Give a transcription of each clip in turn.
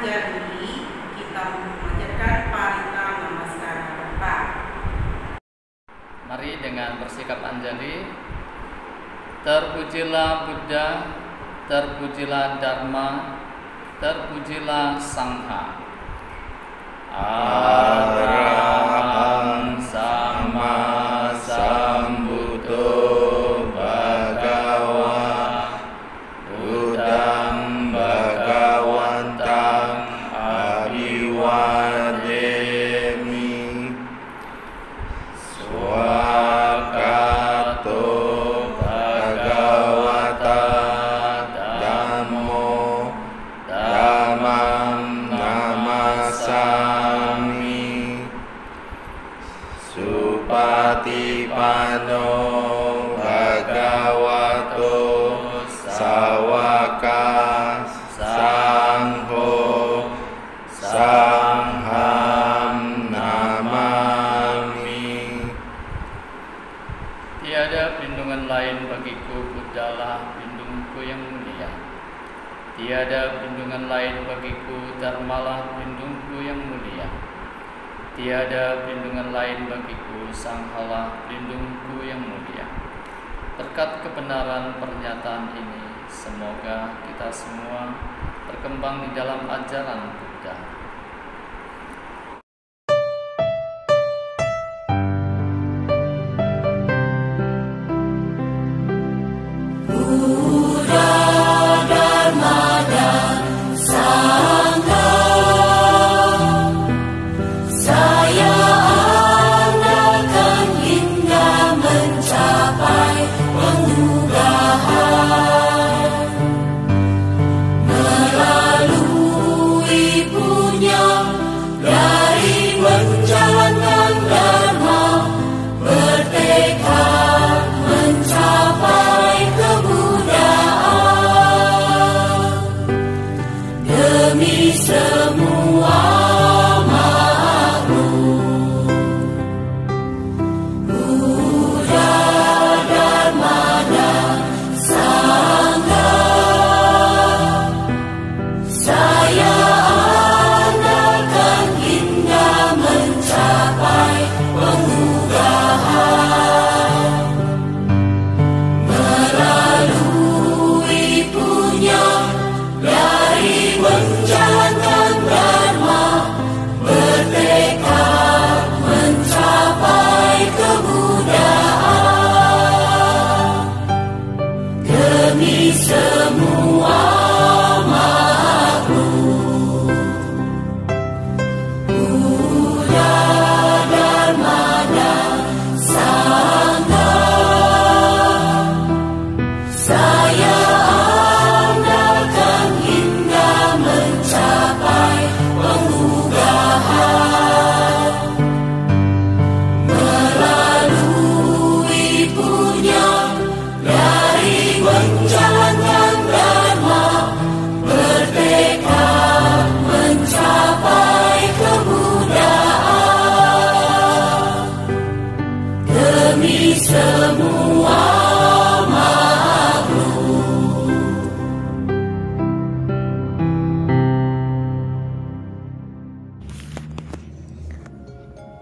Anjali, kita memanjatkan parita namaskara Bapak. Mari dengan bersikap Anjali. Terpujilah Buddha, terpujilah Dharma, terpujilah Sangha. Arahang Sama Sambuddho Bhagava Buddhang Bhagawantang Abhiwademi Swakato Bhagavata Dhammo Dhammam Namasami Supatipano Bhagavato Sawaka Sangho Sangham Namami. Tiada perlindungan lain bagiku, Buddhalah pelindungku yang mulia. Tiada perlindungan lain bagiku, Dharmalah pelindungku yang mulia. Tiada perlindungan lain bagiku, Sanghalah pelindungku yang mulia. Berkat kebenaran pernyataan ini, semoga kita semua berkembang di dalam ajaran Buddha.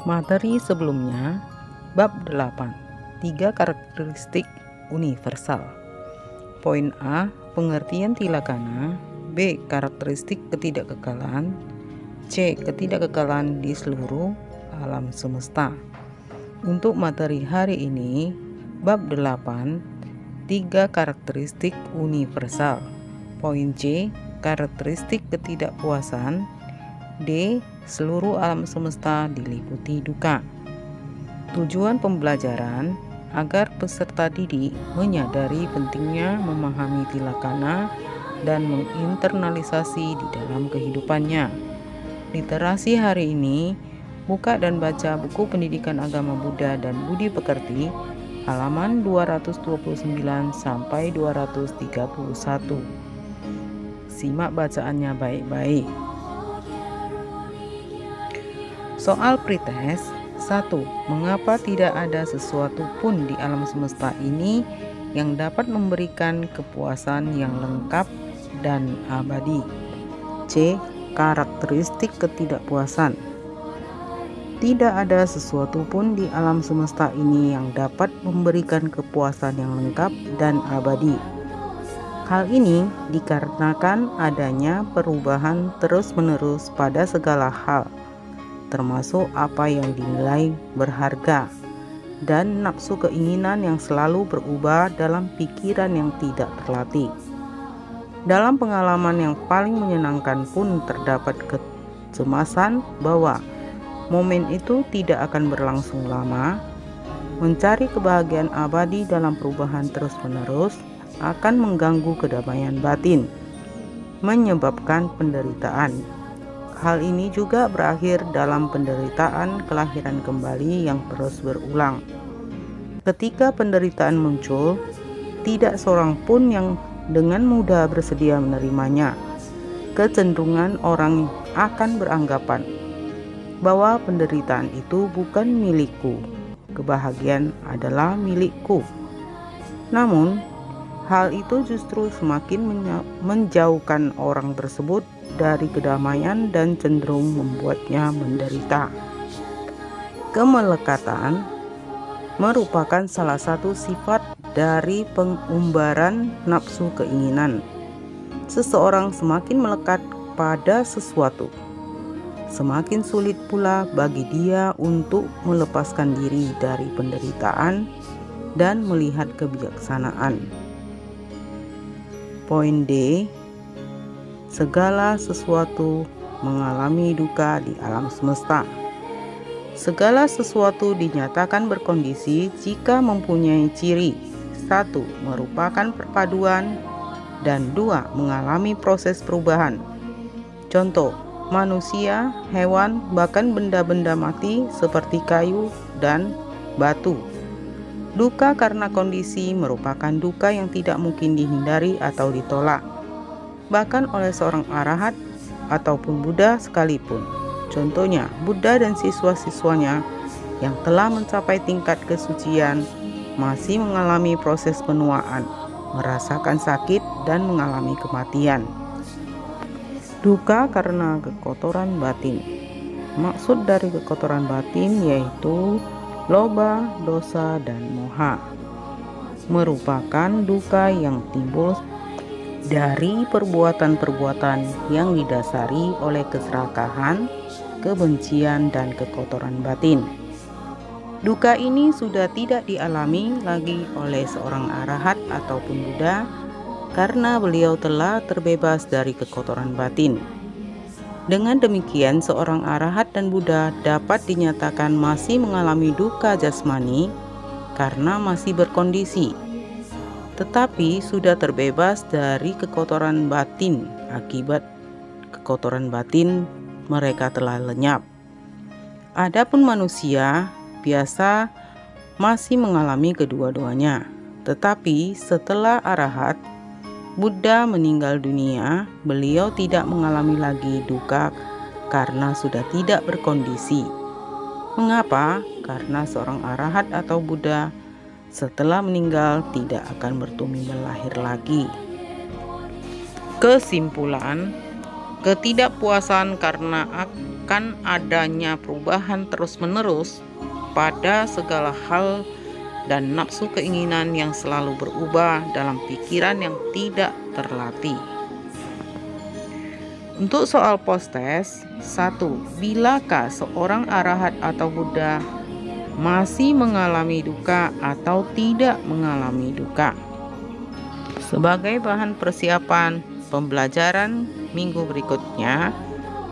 Materi sebelumnya, bab 8, 3 karakteristik universal. Poin A, pengertian tilakana. B, karakteristik ketidakkekalan. C, ketidakkekalan di seluruh alam semesta. Untuk materi hari ini, bab 8, 3 karakteristik universal. Poin C, karakteristik ketidakpuasan. D, seluruh alam semesta diliputi duka. Tujuan pembelajaran agar peserta didik menyadari pentingnya memahami tilakana dan menginternalisasi di dalam kehidupannya. Literasi hari ini, buka dan baca buku Pendidikan Agama Buddha dan Budi Pekerti halaman 229 sampai 231. Simak bacaannya baik-baik. Soal pretest 1. Mengapa tidak ada sesuatu pun di alam semesta ini yang dapat memberikan kepuasan yang lengkap dan abadi? C. karakteristik ketidakpuasan. Tidak ada sesuatu pun di alam semesta ini yang dapat memberikan kepuasan yang lengkap dan abadi. Hal ini dikarenakan adanya perubahan terus-menerus pada segala hal, termasuk apa yang dinilai berharga, dan nafsu keinginan yang selalu berubah dalam pikiran yang tidak terlatih. Dalam pengalaman yang paling menyenangkan pun terdapat kecemasan bahwa momen itu tidak akan berlangsung lama. Mencari kebahagiaan abadi dalam perubahan terus-menerus akan mengganggu kedamaian batin, menyebabkan penderitaan. Hal ini juga berakhir dalam penderitaan kelahiran kembali yang terus berulang. Ketika penderitaan muncul, tidak seorang pun yang dengan mudah bersedia menerimanya. Kecenderungan orang akan beranggapan bahwa penderitaan itu bukan milikku, kebahagiaan adalah milikku. Namun, hal itu justru semakin menjauhkan orang tersebut dari kedamaian dan cenderung membuatnya menderita. Kemelekatan merupakan salah satu sifat dari pengumbaran nafsu keinginan. Seseorang semakin melekat pada sesuatu, semakin sulit pula bagi dia untuk melepaskan diri dari penderitaan dan melihat kebijaksanaan. Poin D. Segala sesuatu mengalami duka di alam semesta. Segala sesuatu dinyatakan berkondisi jika mempunyai ciri: 1. Merupakan perpaduan, dan 2. Mengalami proses perubahan. Contoh, manusia, hewan, bahkan benda-benda mati seperti kayu dan batu. Duka karena kondisi merupakan duka yang tidak mungkin dihindari atau ditolak, bahkan oleh seorang arahat ataupun Buddha sekalipun. Contohnya, Buddha dan siswa-siswanya yang telah mencapai tingkat kesucian masih mengalami proses penuaan, merasakan sakit, dan mengalami kematian. Duka karena kekotoran batin. Maksud dari kekotoran batin yaitu loba, dosa, dan moha. Merupakan duka yang timbul dari perbuatan-perbuatan yang didasari oleh keserakahan, kebencian, dan kekotoran batin. Duka ini sudah tidak dialami lagi oleh seorang arahat ataupun Buddha karena beliau telah terbebas dari kekotoran batin. Dengan demikian, seorang arahat dan Buddha dapat dinyatakan masih mengalami duka jasmani karena masih berkondisi, tetapi sudah terbebas dari kekotoran batin. Akibat kekotoran batin mereka telah lenyap. Adapun manusia biasa masih mengalami kedua-duanya, tetapi setelah arahat Buddha meninggal dunia, beliau tidak mengalami lagi duka karena sudah tidak berkondisi. Mengapa? Karena seorang arahat atau Buddha setelah meninggal tidak akan bertumbuh lahir lagi. Kesimpulan, ketidakpuasan karena akan adanya perubahan terus-menerus pada segala hal dan nafsu keinginan yang selalu berubah dalam pikiran yang tidak terlatih. Untuk soal post-test, 1. Bilakah seorang arahat atau Buddha masih mengalami duka atau tidak mengalami duka? Sebagai bahan persiapan pembelajaran minggu berikutnya,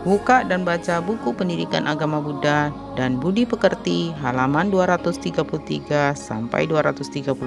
buka dan baca buku Pendidikan Agama Buddha dan Budi Pekerti halaman 233 sampai 236.